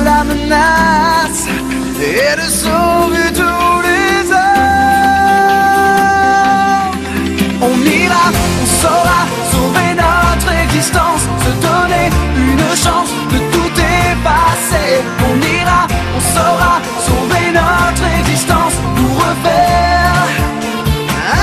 la menace et de sauver tous les hommes. On ira, on saura sauver notre existence, se donner une chance de tout effacer. On ira, on saura sauver notre existence pour refaire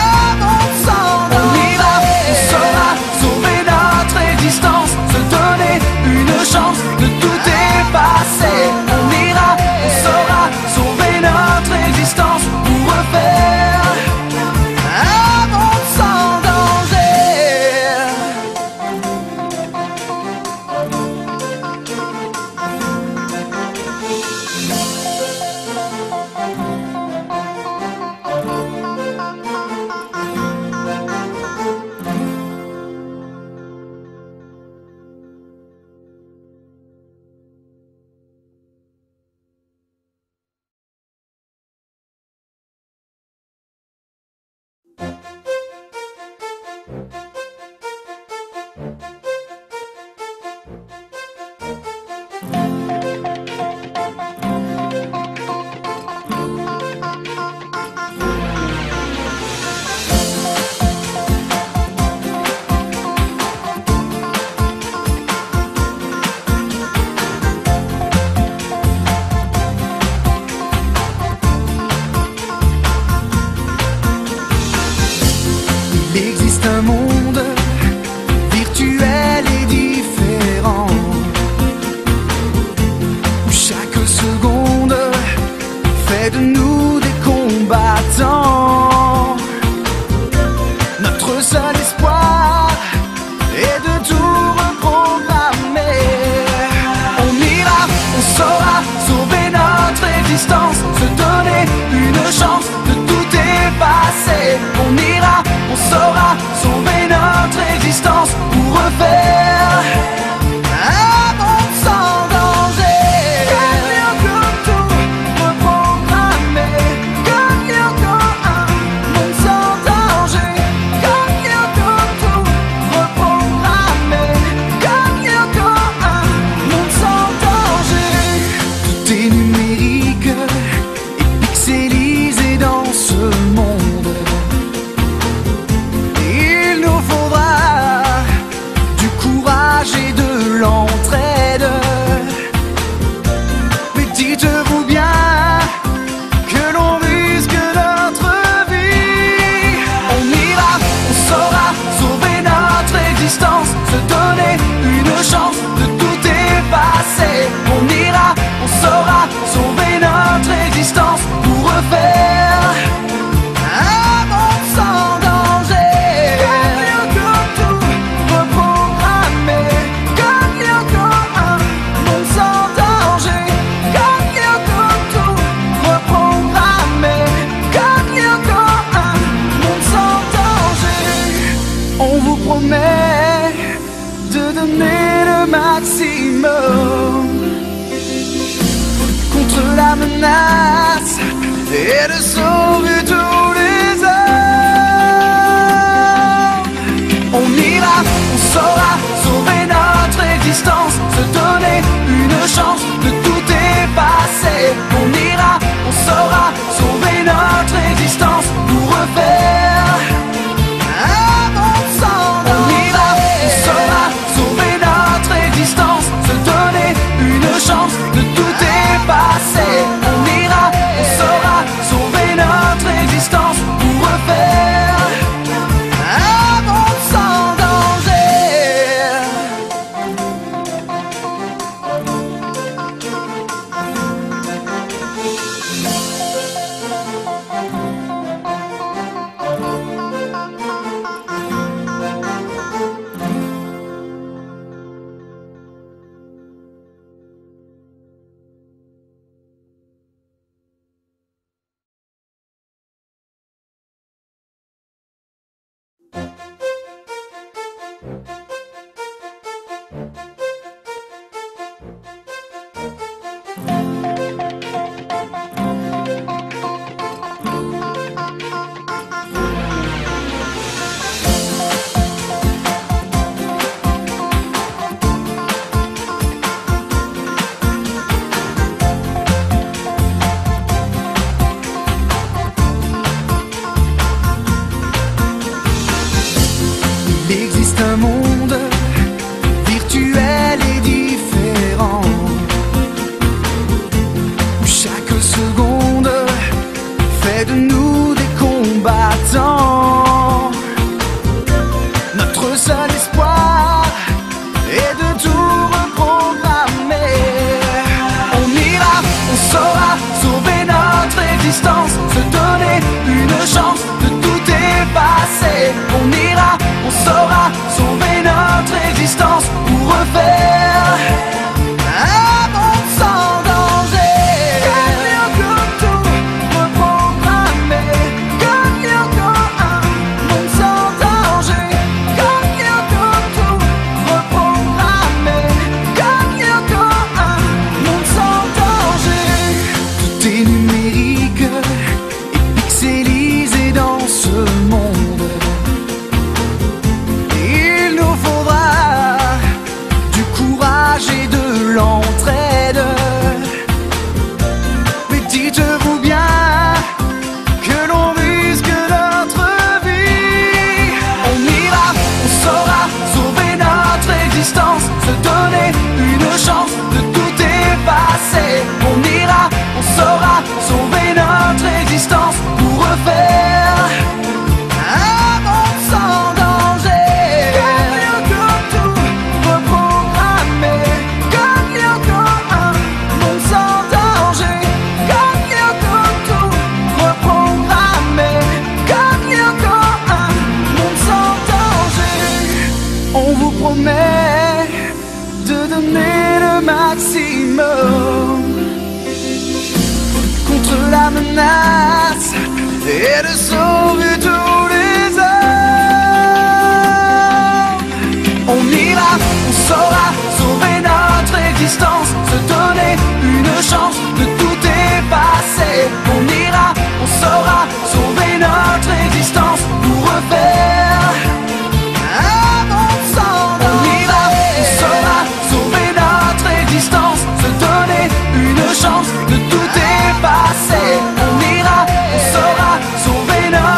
un monde sans danger. On ira, on saura sauver notre existence, se donner une chance de tout effacer. On ira, on saura sauver notre existence pour refaire un monde sans danger. Il existe un monde virtuel et différent, où chaque seconde fait de nous des combattants. Notre seul espoir est de tout reprogrammer. On ira, on saura sauver notre existence, se donner une chance de tout effacer. On ira, on saura sauver notre existence pour refaire un monde sans danger. Gagner comme tout, reprogrammer. Gagner comme un monde sans danger. Gagner comme tout, reprogrammer. Gagner comme un monde sans danger. Tout est numérique et pixelisé dans ce monde. Il nous faudra du courage et de l'entraide. Mais dites-vous bien que l'on risque notre vie. On ira, on saura sauver notre existence, se donner une chance de tout effacer. On ira, on saura sauver notre existence pour refaire un monde sans danger. Gagner comme tout, reprogrammer. Gagner comme un monde sans danger. Gagner comme tout, reprogrammer. Gagner comme un monde sans danger. On vous promet de donner le maximum contre la menace et de sauver tous les hommes. On ira, on saura sauver notre existence, se donner une chance de tout effacer. On ira, on saura sauver notre existence pour refaire un monde sans danger. On ira, on saura sauver notre existence, se donner une chance de tout effacer. On ira, on saura sauver notre un monde virtuel et différent, où chaque seconde fait de nous des combattants. Notre seul espoir est de tout reprogrammer. On ira, on saura sauver notre existence, se donner une chance de tout effacer. On ira, on saura sauver notre existence pour refaire un monde sans danger. Gagnons comme tout reprogrammer, gagnons comme un monde sans danger. Gagnons comme tout reprogrammer, gagnons comme un monde sans danger. Tout est numérique et pixelisé dans ce monde. Il nous faudra du courage et de l'entraide. Mais dites-vous bien que l'on risque notre vie. On ira, on saura sauver notre existence, se donner une chance de tout effacer. On ira, on saura sauver notre existence pour refaire un monde sans danger. Gagnons comme tout reprogrammer, gagnons comme un monde sans danger. Gagnons comme tout reprogrammer, gagnons comme un monde sans danger. On vous promet de donner le maximum contre la menace et de sauver tous les hommes. On ira, on saura sauver notre existence, se donner une chance de tout effacer. On ira, on saura sauver notre existence pour refaire un monde sans danger. On ira, on saura sauver notre existence, se donner une chance de tout effacer. On ira, on saura sauver notre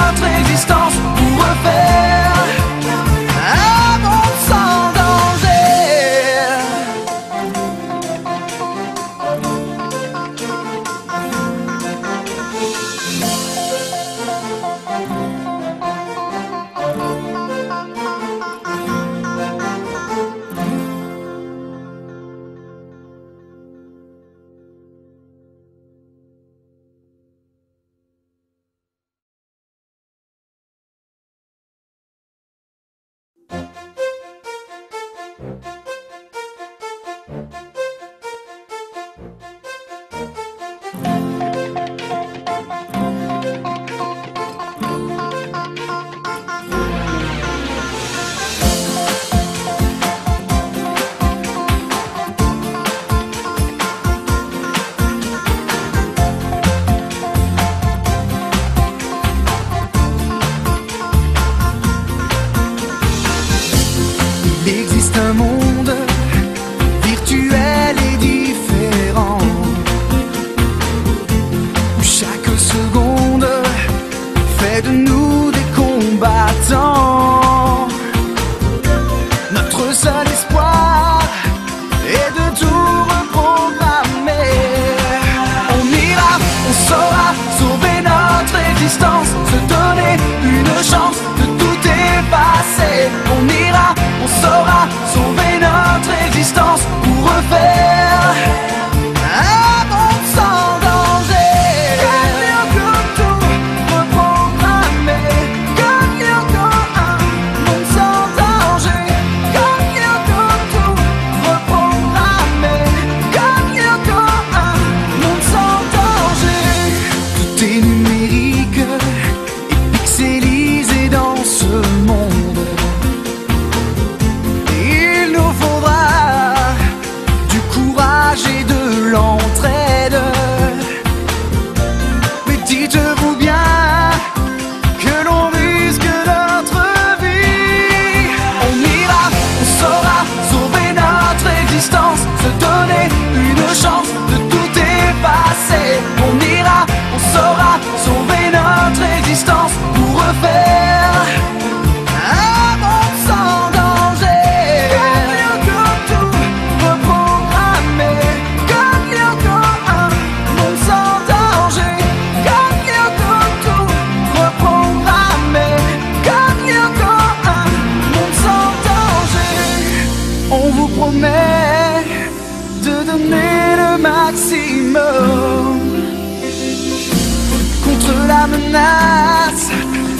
menace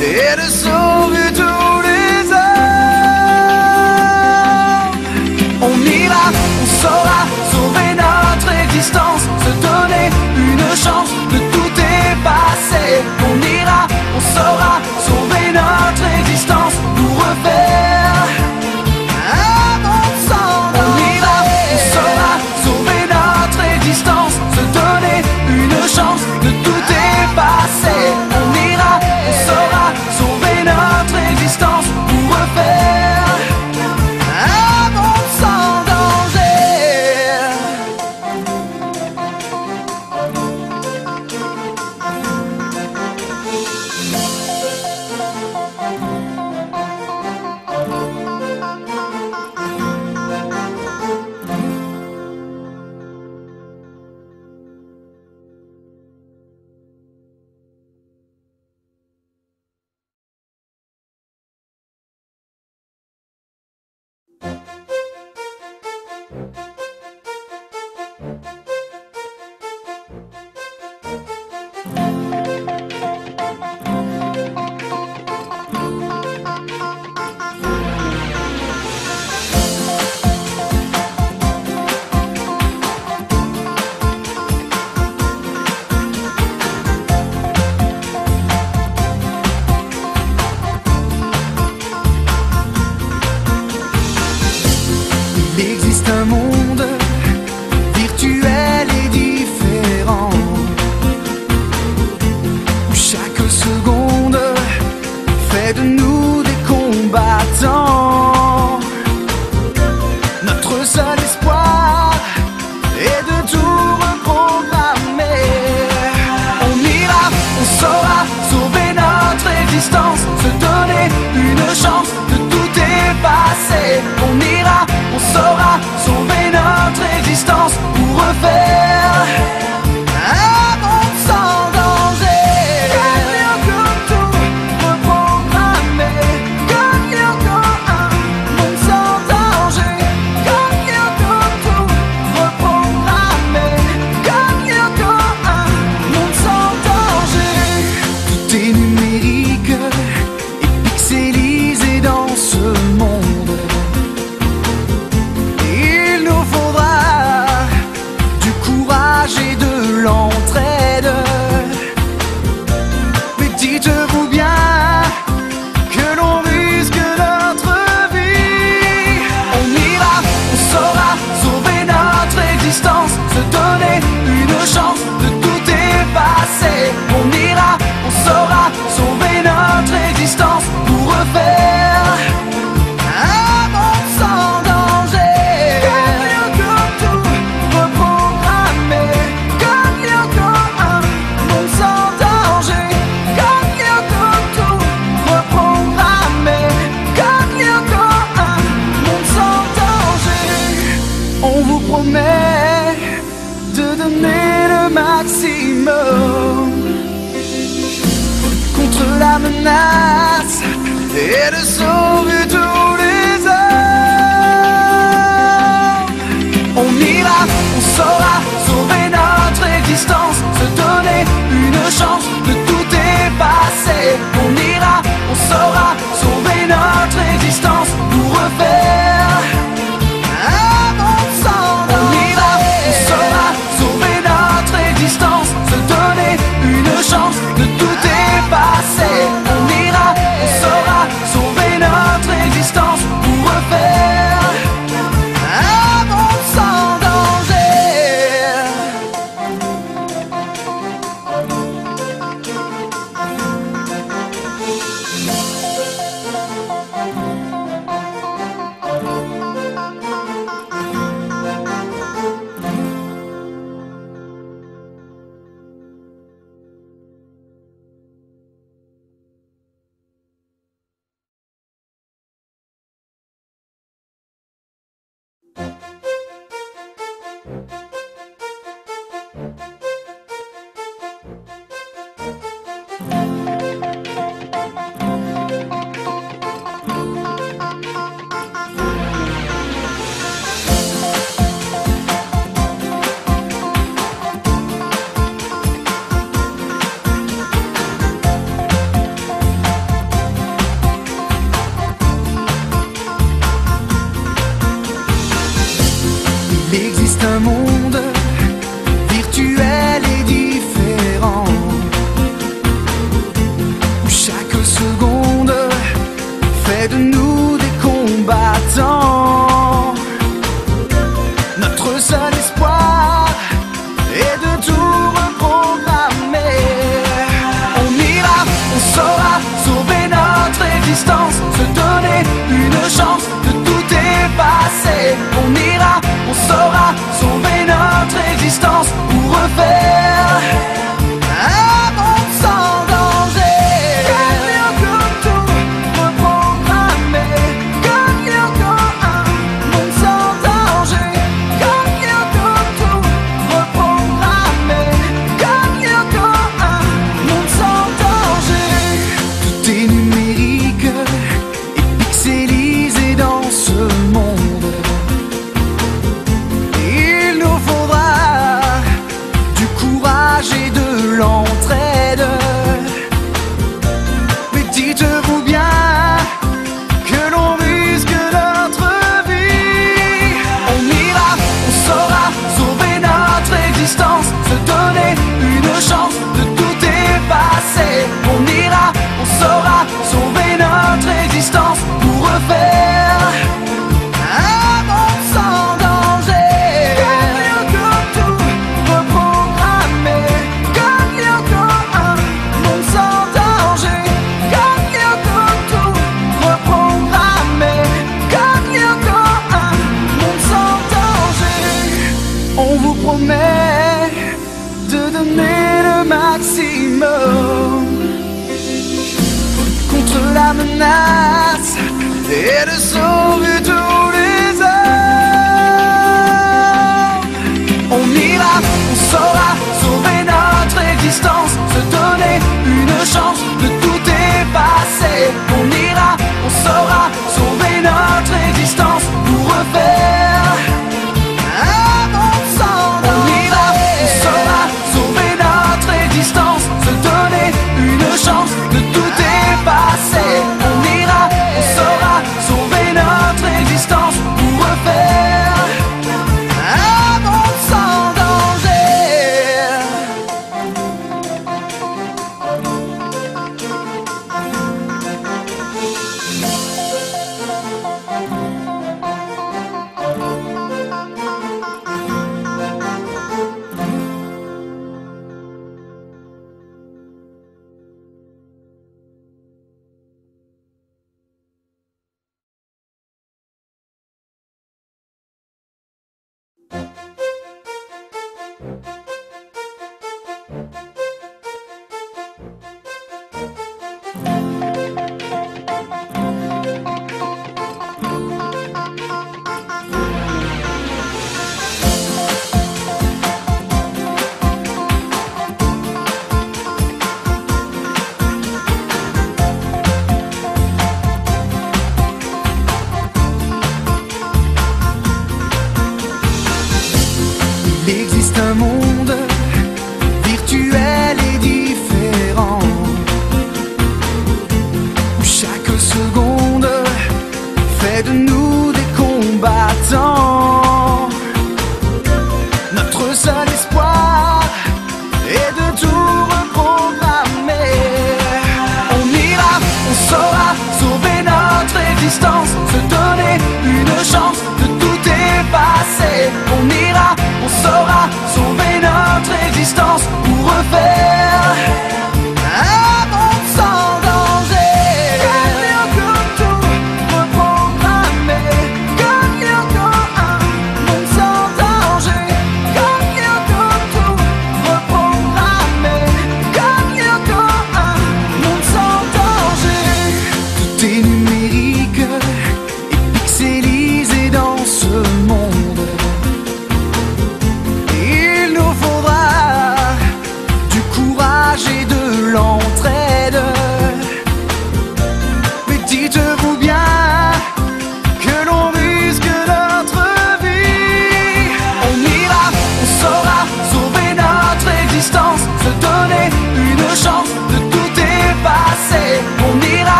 et de sauver tous les hommes. On ira, on saura sauver notre existence, se donner une chance de tout effacer. On ira, on saura sauver notre existence, nous refaire un monde sans danger. On ira, on saura sauver notre existence, se donner une chance de tout effacer. On ira, on saura sauver notre existence, nous refaire un monde sans danger. Il existe un monde virtuel et différent, où chaque seconde fait de nous des combattants. Notre seul espoir est de tout reprogrammer. On ira, on saura sauver notre existence, se donner une chance de tout effacer. On ira, on saura sauver notre existence pour refaire un monde sans danger. Gagnons comme tout, reprogrammer. Gagnons comme un monde sans danger. Gagnons comme tout, reprogrammer. Gagnons comme un monde sans danger. Tout est numérique et pixelisé dans ce monde. Il nous faudra du courage et de l'entraide. Mais dites-vous bien que l'on risque notre vie. On ira, on saura sauver notre existence, se donner une chance de tout effacer. On ira, on saura sauver notre existence pour refaire un monde sans danger. Gagnons comme tout, reprogrammer. Gagnons comme un monde sans danger. Gagnons comme tout, reprogrammer. Gagnons comme un monde sans danger. On vous promet de donner le maximum contre la menace et de sauver tous les hommes. On ira, on saura sauver notre existence, se donner une chance de tout effacer. On ira, on saura sauver notre existence pour refaire un monde sans danger. On ira, on saura sauver notre existence, se donner une chance de tout effacer. On ira, on saura sauver seconde fait de nous des combattants. Notre seul espoir est de tout reprogrammer. On ira, on saura sauver notre existence, se donner une chance de tout effacer. On ira, on saura sauver notre existence pour refaire un monde sans danger. Comme tout reprogrammer, comme Yoko, un monde sans danger. Comme Yoko, tout reprogrammer, comme Yoko, un monde sans danger. Tout est numérique et pixelisé dans ce monde. Il nous faudra du courage et de l'entraide. Mais dites-vous bien que l'on risque notre vie. On ira, on saura sauver notre existence, se donner une chance de tout effacer. On ira, on saura sauver notre existence pour refaire un monde sans danger. Comme Yoko, tout reprogrammer, comme Yoko, un monde sans danger. Comme Yoko, tout reprogrammer, comme Yoko, un monde sans danger. On vous promet de donner le maximum contre la menace et de sauver tous les hommes. On ira, on saura sauver notre existence, se donner une chance de tout effacer. On ira, on saura sauver notre existence pour refaire un monde sans danger. On ira, on saura sauver notre existence, se donner une chance de tout effacer. On ira, on saura sauver notre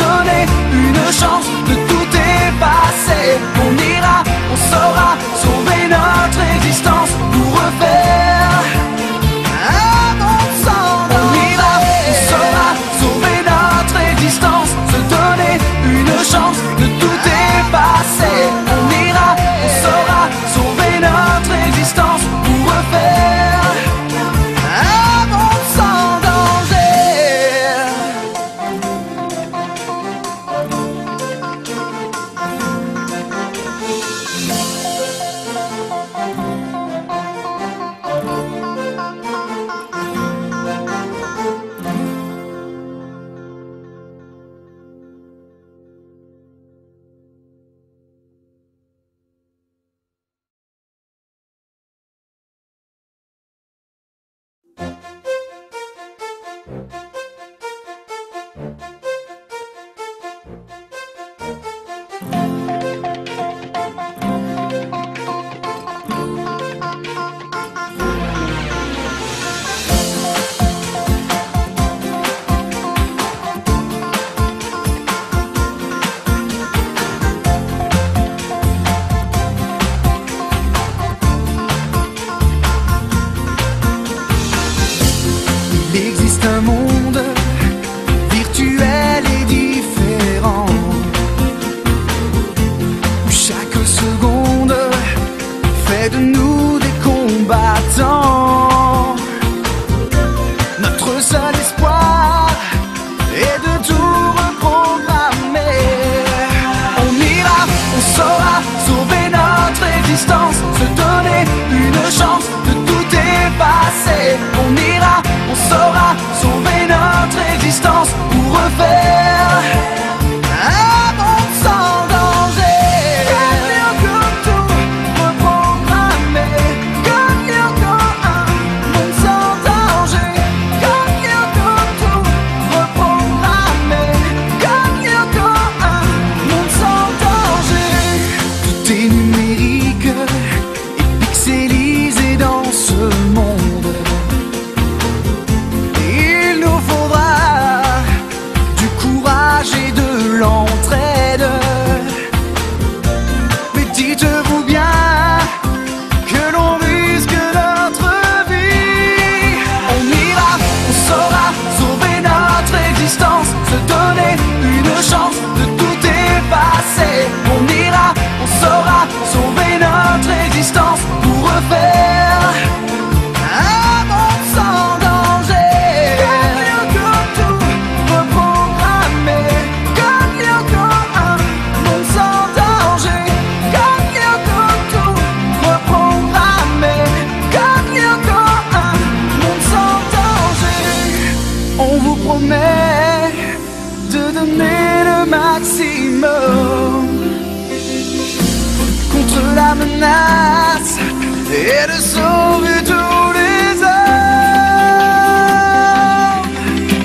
donner une chance de tout effacer. On ira, on saura sauver notre existence pour refaire un monde sans danger. On ira, on saura sauver notre existence, se donner une chance de tout effacer. On ira, on saura sauver notre existence pour refaire un monde sans danger. Il existe un monde virtuel et différent, où chaque seconde fait de nous des combattants. Notre seul espoir est de tout reprogrammer. On ira, on saura sauver notre existence, se donner une chance de tout effacer. On ira, on saura sauver notre existence pour refaire un monde sans danger. Gagnons comme tout, reprogrammer. Gagnons comme un monde sans danger. Gagnons comme tout, reprogrammer. Gagnons comme un monde sans danger. Tout est numérique et pixelisé dans ce monde. Il nous faudra du courage et de l'entraide. Mais dites-vous bien que l'on risque notre vie. On ira, on saura sauver notre existence, se donner une chance de tout effacer. On ira, on saura sauver notre existence pour refaire un monde sans danger. Gagnons comme tout, reprogrammer. Gagnons comme un monde sans danger. Gagnons comme tout, reprogrammer. Gagnons comme un monde sans danger. On vous promet de donner le maximum contre la menace et de sauver tous les hommes.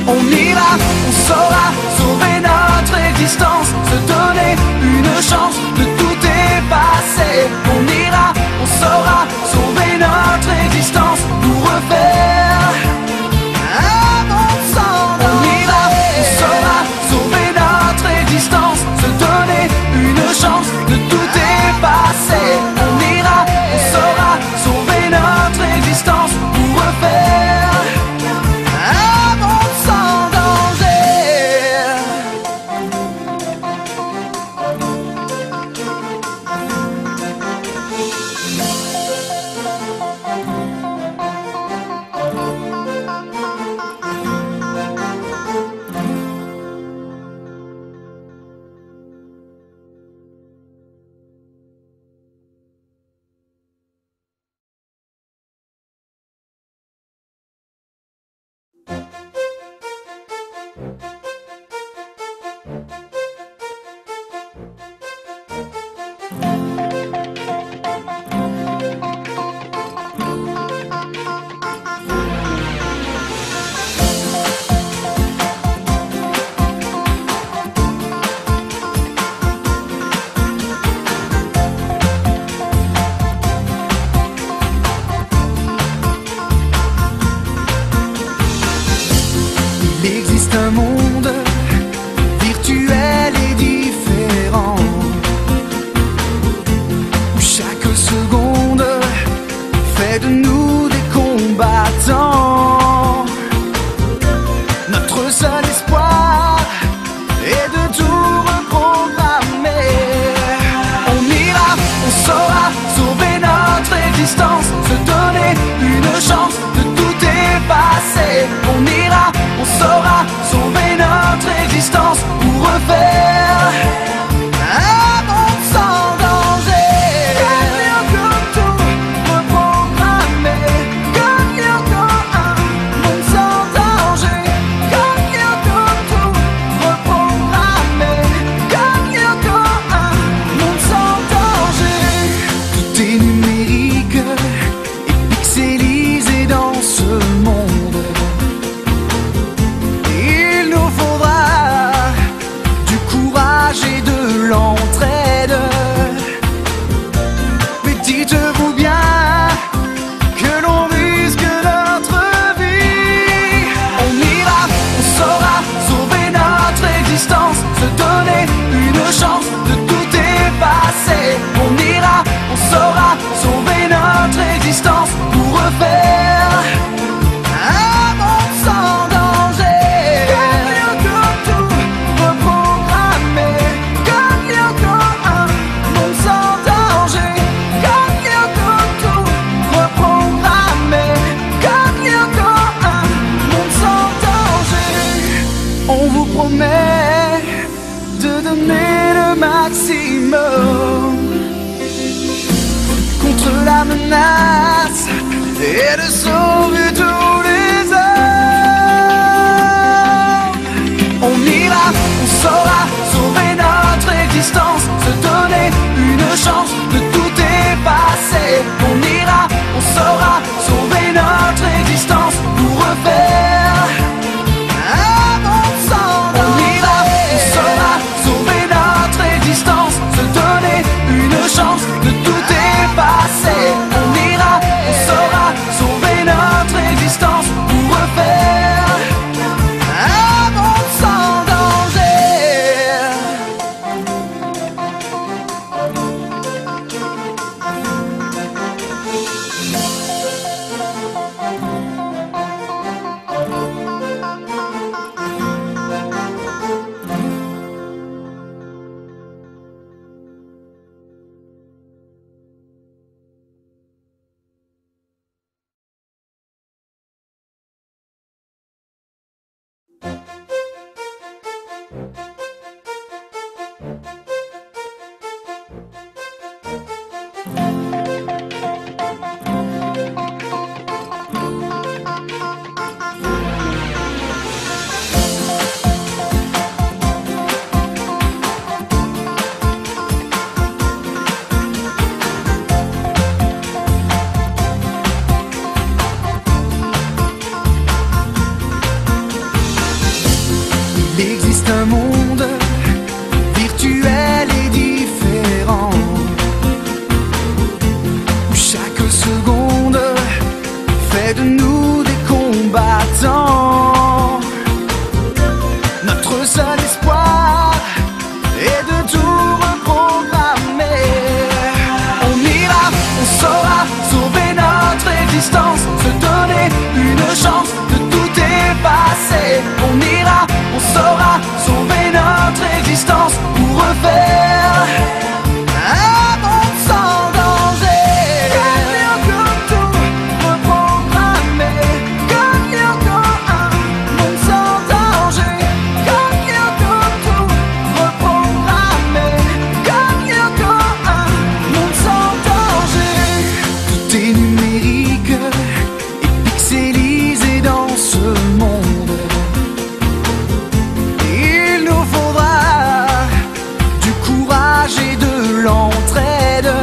On ira, on saura sauver notre existence, se donner une chance de tout effacer. On ira, on saura sauver notre existence pour refaire un monde sans danger. On ira, on saura sauver notre existence, se donner une chance de tout effacer. On ira, on saura sauver notre existence pour refaire un monde sans danger. Il existe un monde virtuel menace et de sauver tous les hommes. On ira, on saura sauver notre existence, se donner une chance de tout effacer. On ira, on saura sauver notre existence pour refaire un monde sans danger. On ira, on saura sauver notre existence, se donner une chance de tout effacer. On ira, on saura sauver notre existence pour refaire un monde sans danger. Il existe un monde virtuel et différent, où chaque seconde fait de nous des combattants. Notre seul espoir est de tout reprogrammer. On ira, on saura sauver notre existence, se donner une chance de tout effacer. On ira, on saura sauver notre existence pour refaire un monde sans danger. Comme encore tout reprogrammer, comme encore un monde sans danger. Comme encore tout reprogrammer, comme encore un monde sans danger. Tout est numérique et pixelisé dans ce monde. Il nous faudra du courage et de l'entraide.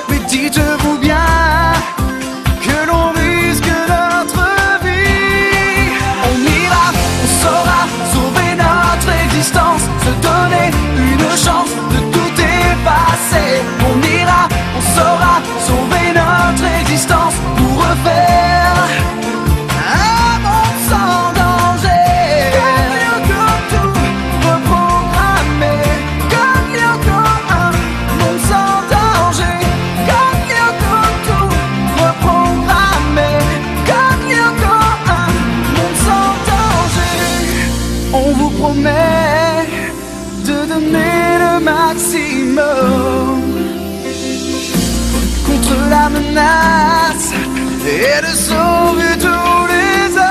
Mais dites-vous bien que l'on risque notre vie. On ira, on saura sauver notre existence, se donner une chance de tout effacer. On ira, on saura sauver notre existence pour refaire un monde sans danger. Comme tout reprogrammer, comme encore un monde sans danger. Comme encore tout reprogrammer, comme encore un monde sans danger. On vous promet de donner le maximum contre la menace et de sauver tous les hommes.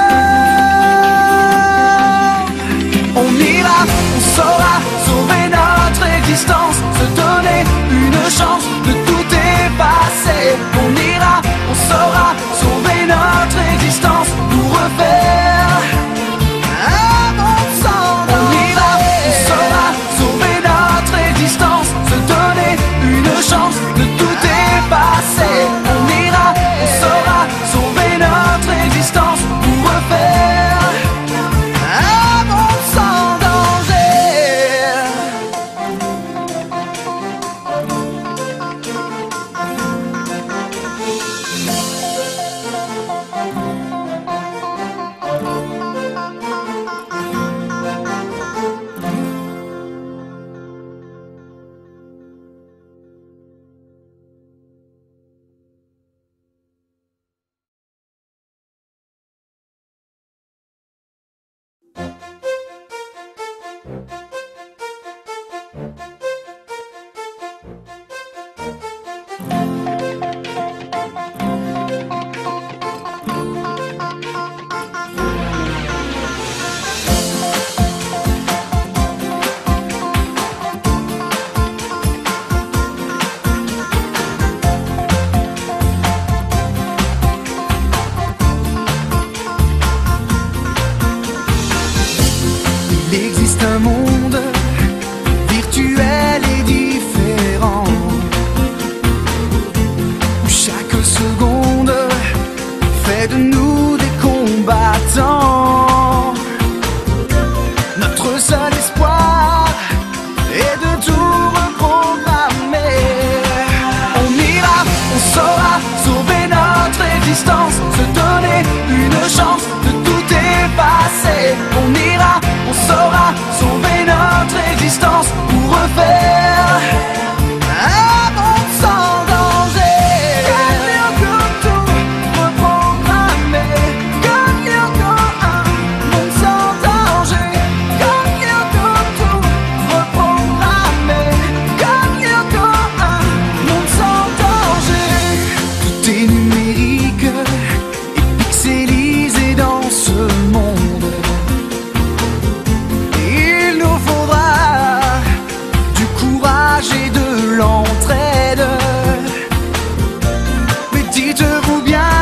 On ira, on saura sauver notre existence, se donner une chance de tout effacer. On ira, on saura sauver notre existence pour refaire un monde sans danger. On ira, on saura sauver notre existence, se donner une chance de tout effacer. On ira, on saura sauver notre existence pour refaire un monde sans danger. un monde virtuel et différent, où chaque seconde fait de nous des combattants. Notre seul espoir est de tout reprogrammer. On ira, on saura sauver notre existence, se donner une chance de tout effacer. On ira, on saura sauver notre existence pour refaire un monde sans danger. Gagnons comme tout reprogrammer, gagnons comme un monde sans danger. Gagnons comme tout reprogrammer, gagnons comme un monde sans danger. Tout est numérique et pixelisé dans ce monde. Il nous faudra du courage et de l'entraide. Mais dites-vous bien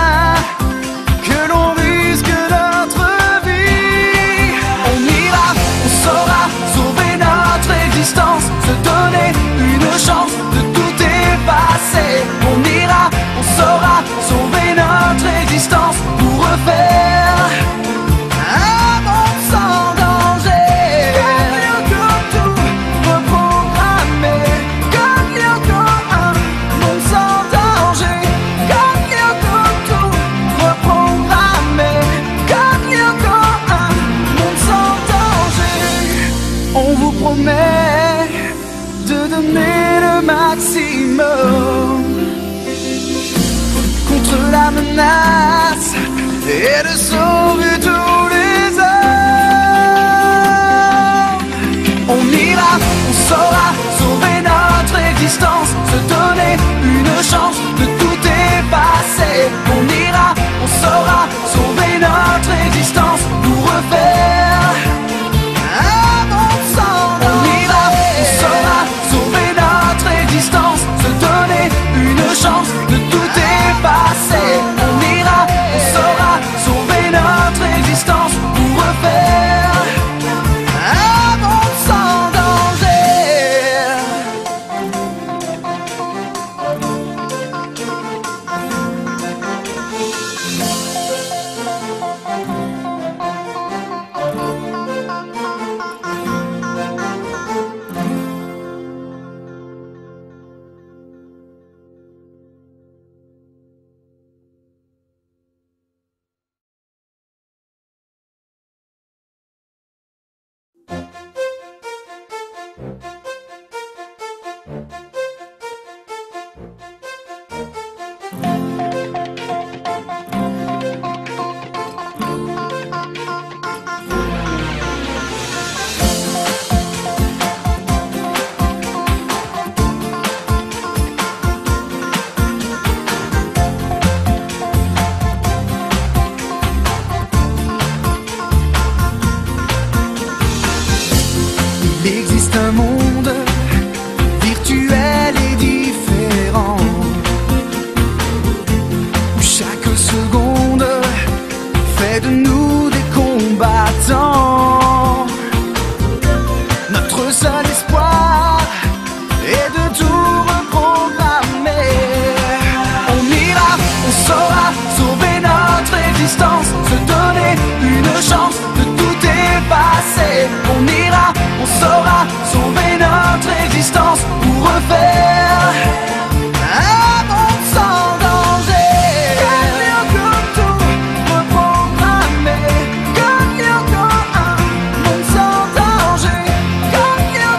que l'on risque notre vie. On ira, on saura sauver notre existence, se donner une chance de tout effacer. On ira, on saura sauver notre existence pour refaire un monde sans danger. Gagnons comme tout reprogrammer, gagnons comme un monde sans danger. Gagnons comme tout reprogrammer, gagnons comme un monde sans danger. On vous promet de donner le maximum contre la menace et de sauver tous les hommes. On ira, on saura sauver notre existence, se donner une chance de tout effacer. On ira, on saura sauver notre existence pour refaire un monde sans danger. On ira, on saura sauver notre existence, se donner une chance de tout effacer. On ira, on saura sauver notre existence pour refaire un monde sans danger. Il existe un monde virtuel et différent, où chaque seconde fait de nous des combattants. Notre seul espoir est de tout reprogrammer. On ira, on saura sauver notre existence, se donner une chance de tout effacer. On ira, on saura sauver notre existence pour refaire un monde sans danger. Gagnons comme tout reprogrammer, gagnons comme un monde sans danger. Gagnons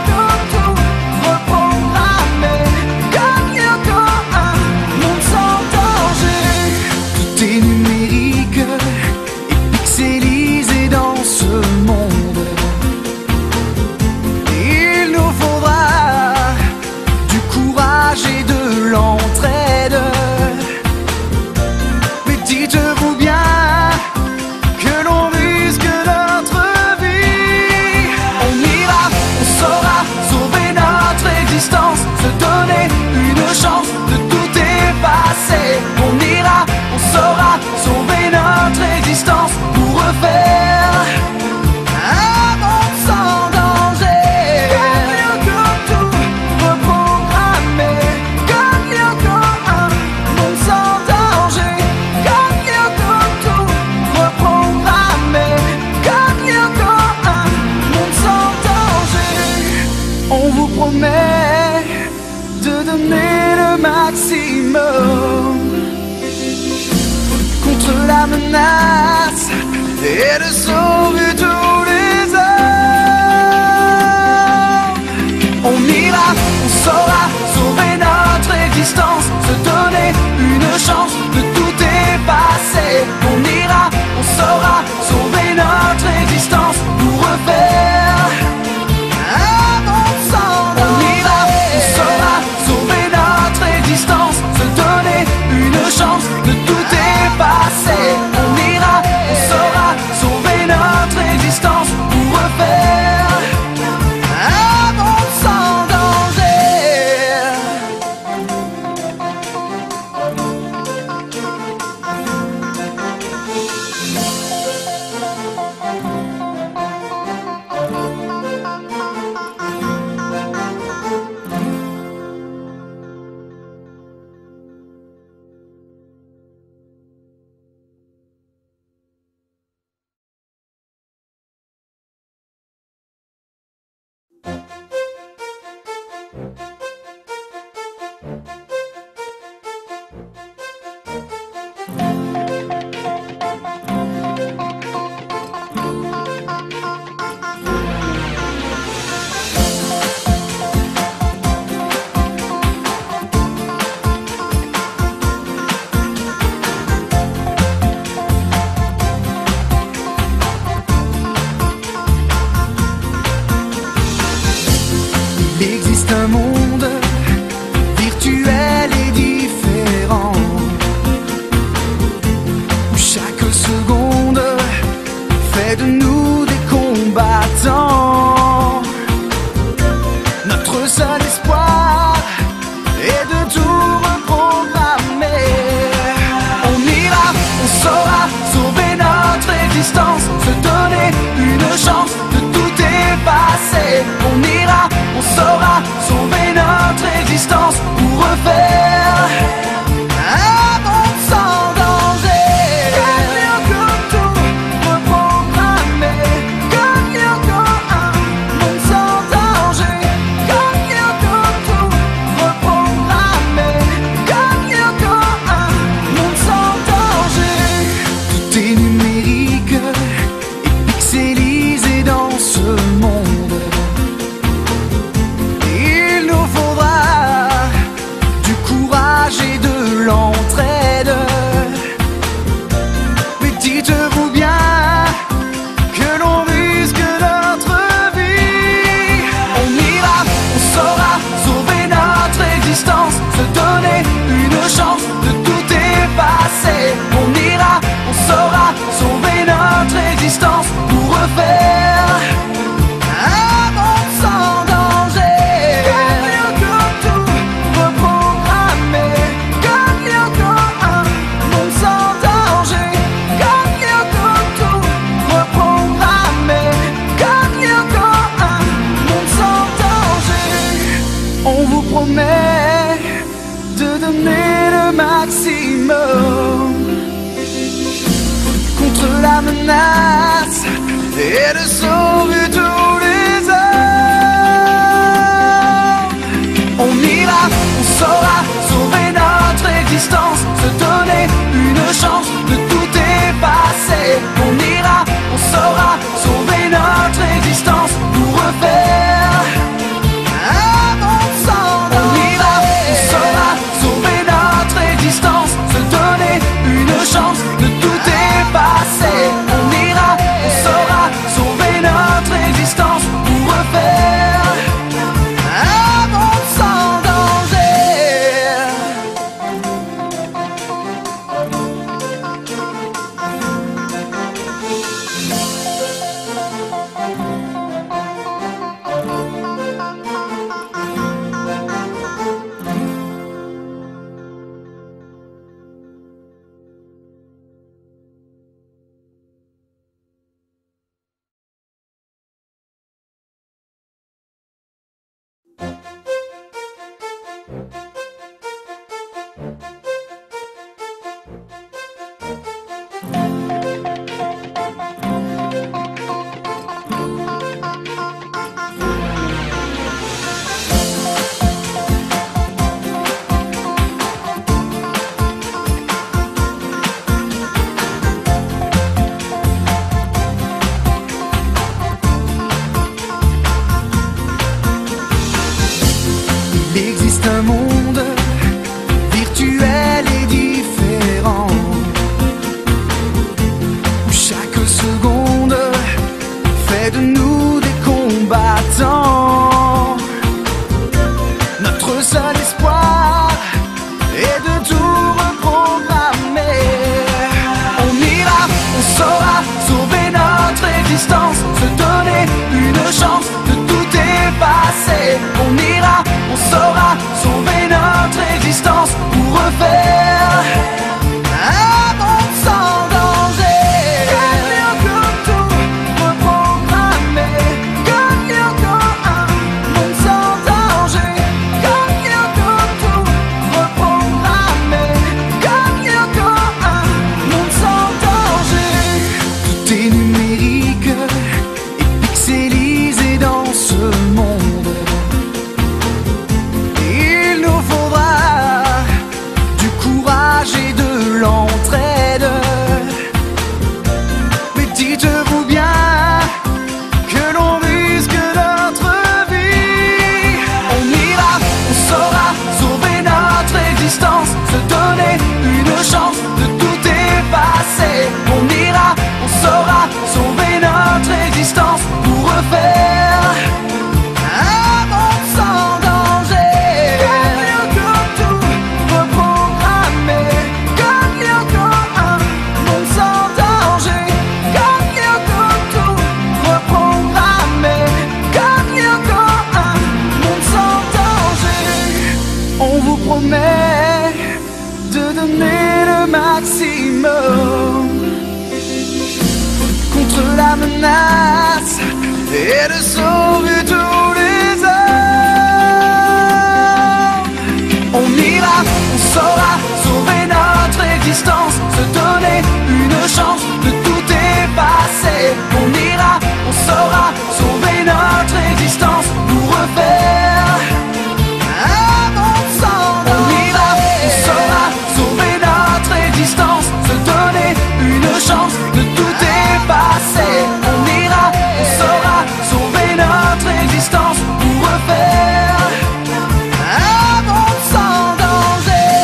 On vous promet de donner le maximum contre la menace et de sauver tous les hommes. On ira, on saura sauver notre existence, se donner une chance de tout effacer. On ira, on saura sauver notre existence pour refaire un monde sans danger. On ira, on saura sauver notre existence, se donner une chance de tout effacer. On ira, on saura sauver notre existence pour refaire un monde sans danger. Il existe un monde virtuel et différent où chaque seconde fait de nous des combattants. Notre seul espoir est de tout reprogrammer. On ira, on saura sauver notre existence, se donner une chance de tout effacer. On ira, on saura sauver notre existence pour refaire un monde sans danger. Comme tout reprogrammer, comme un monde sans danger. Comme tout reprogrammer, comme un monde sans danger. Tout est numérique et pixelisé dans ce monde. Il nous faudra du courage et de l'entraide. Mais dites-vous bien que l'on risque notre vie. On ira, on saura sauver notre existence, se donner une chance de tout effacer. On ira, on saura sauver notre existence pour refaire un monde sans danger. Comme tout reprogrammer, comme un monde sans danger. Comme tout reprogrammer, comme un monde sans danger. On vous promet de donner le maximum contre la menace et de sauver tous les hommes. On ira, on saura sauver notre existence, se donner une chance de tout effacer. On ira, on saura sauver notre existence pour refaire un monde sans danger. On ira, on saura sauver notre existence, se donner une chance de tout effacer. On ira, on saura sauver notre existence pour refaire un monde sans danger. combattants. Notre seul espoir est de tout reprogrammer. On ira, on saura sauver notre existence, se donner une chance de tout effacer. On ira, on saura sauver notre existence pour refaire un monde sans danger. Gagnant comme tout reprogrammer, gagnant comme un monde sans danger. Gagnant comme tout reprogrammer, gagnant comme un monde sans danger. Tout est numérique et pixelisé dans ce monde. Il nous faudra du courage et de l'entraide. Mais dites-vous bien que l'on risque notre vie. On ira, on saura sauver notre existence, se donner une chance de tout effacer. On ira, on saura sauver notre existence pour refaire un monde sans danger. Gagnant comme tout reprogrammer, gagnant comme un monde sans danger. Gagnant comme tout reprogrammer, gagnant comme un monde sans danger. On vous promet de donner le maximum contre la menace et de sauver tous les hommes. On ira, on saura sauver notre existence, se donner une chance de tout effacer. On ira, on saura sauver notre existence pour refaire un monde sans danger. On ira, on saura sauver notre existence, se donner une chance de tout effacer. On ira, on saura sauver notre existence pour refaire un monde sans danger.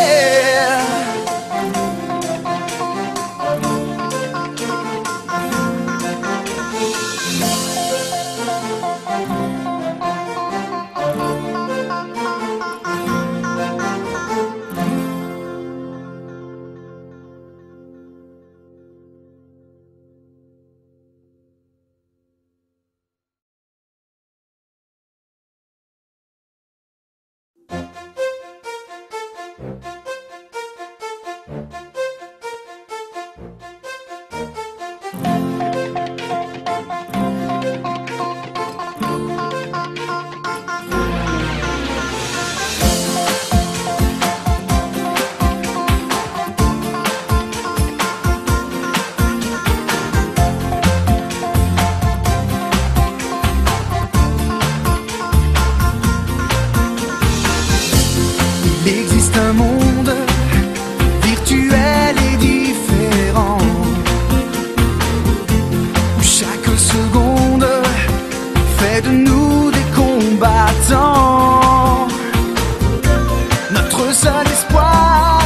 Il existe un monde virtuel et différent, où chaque seconde fait de nous des combattants. Notre seul espoir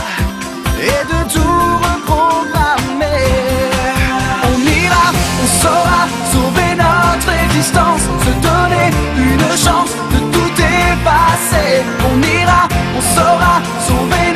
est de tout reprogrammer. On ira, on saura sauver notre existence, se donner une chance de tout effacer. On ira, on saura sauver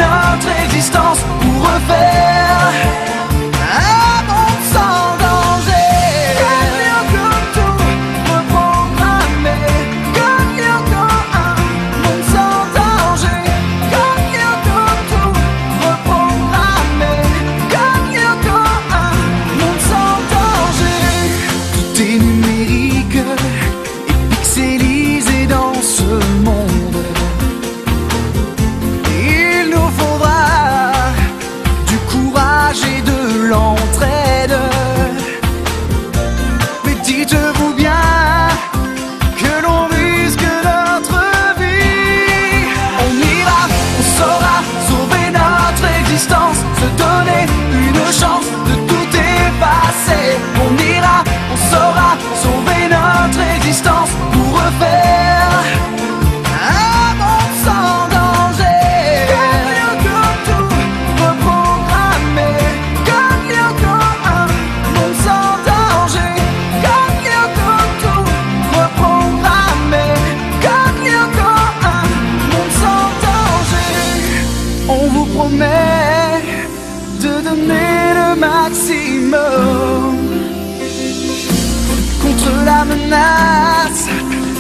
contre la menace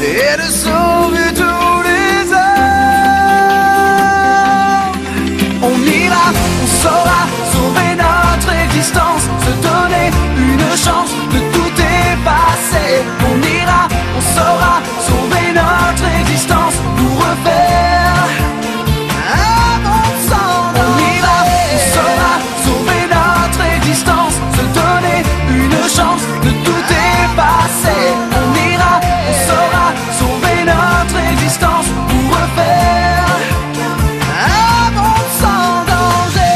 et de sauver tous les hommes. On ira, on saura sauver notre existence, se donner une chance de tout effacer. On ira, on saura sauver notre existence pour refaire un monde sans danger. On ira, on saura sauver notre existence, se donner une chance de tout effacer. On ira, on saura sauver notre existence pour refaire un monde sans danger.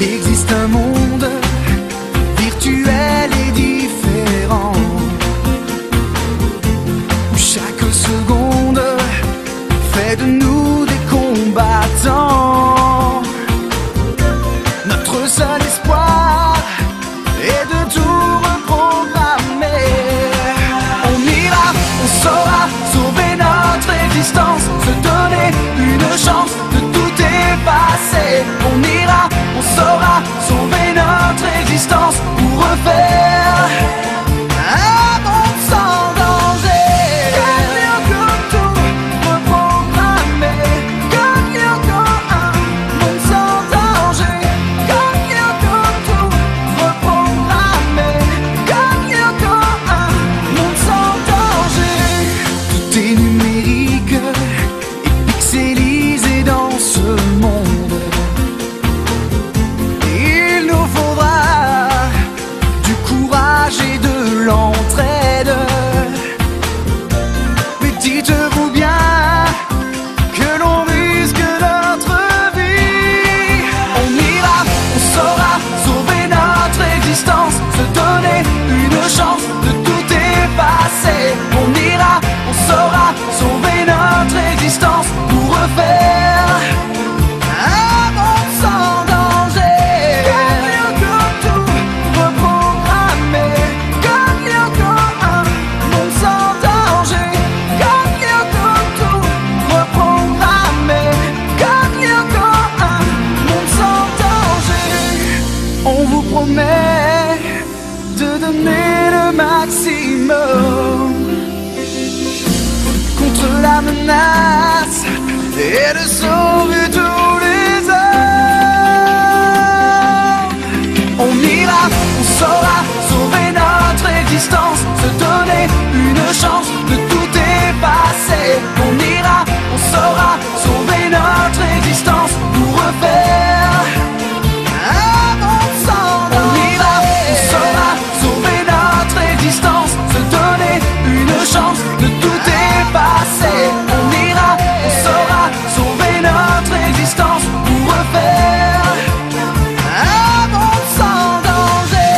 Il existe un monde virtuel et différent, où chaque seconde fait de nous des combattants. Notre seul espoir est de tout reprogrammer. On ira, on saura sauver notre existence, se donner une chance de tout effacer. On ira, on saura sauver notre existence pour refaire un monde sans danger. Gagnant comme tout reprogrammer, gagnant comme un monde sans danger. Gagnant comme tout reprogrammer, gagnant comme un monde sans danger. Tout est numérique et pixelisé dans ce monde. Il nous faudra du courage et de l'entraide. Mais dites-vous bien que l'on risque notre vie. On ira, on saura sauver notre existence, se donner une chance de tout effacer. On ira, on saura sauver notre existence pour refaire un monde sans danger. Gagnant comme tout reprogrammer, gagnant comme un monde sans danger. Gagnant comme tout reprogrammer, gagnant comme un monde sans danger. On vous promet de donner le maximum contre la menace et de sauver tous les hommes. On ira, on saura sauver notre existence, se donner une chance de tout effacer. On ira, on saura sauver notre existence pour refaire un monde sans danger. On ira, on saura sauver notre existence, se donner une chance de tout effacer. On ira, on saura sauver notre existence pour refaire un monde sans danger.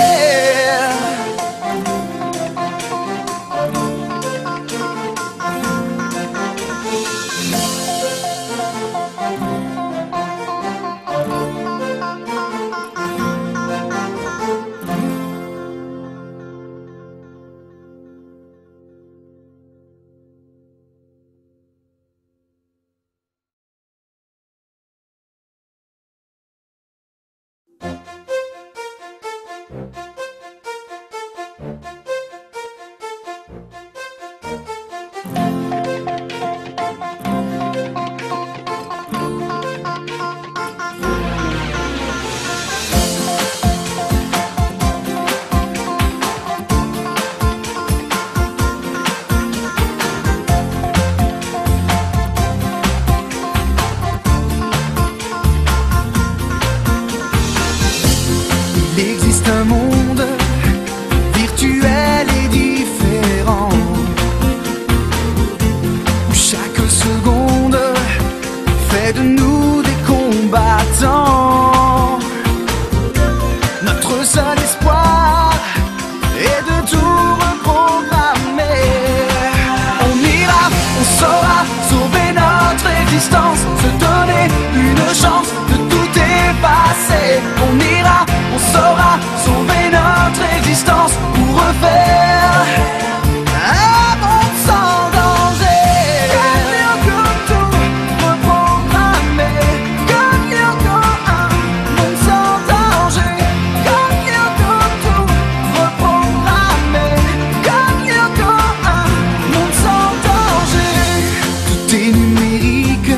chaotique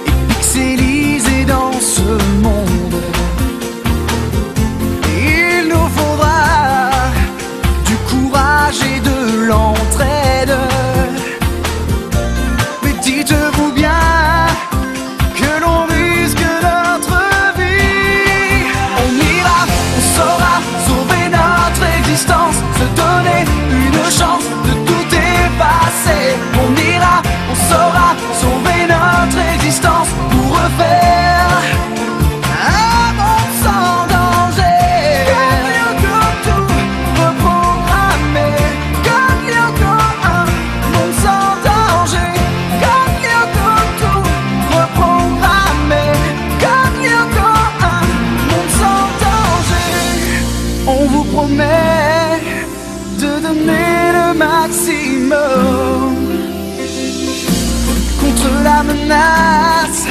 et pixelisé dans ce monde. Il nous faudra du courage et de l'entraide. Mais dites-vous bien que l'on risque notre vie. On ira, on saura sauver notre existence, se donner une chance de tout effacer. On ira, on saura sauver notre existence pour refaire un monde sans danger. Comme Yoko, tout reprogrammer. Comme Yoko, un monde sans danger. Comme Yoko, tout reprogrammer. Comme Yoko, un monde sans danger. On vous promet de donner le maximum contre la menace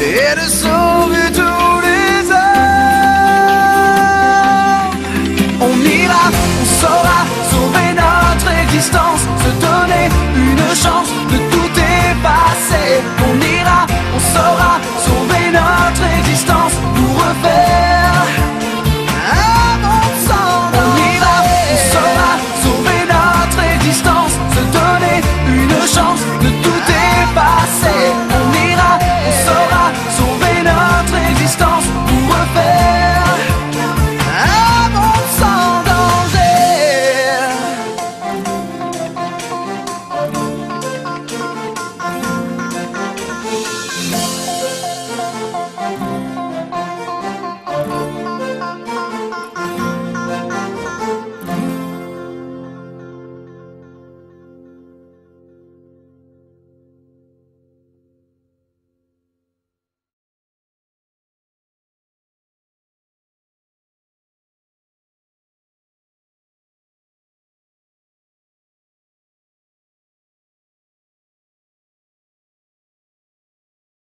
et de sauver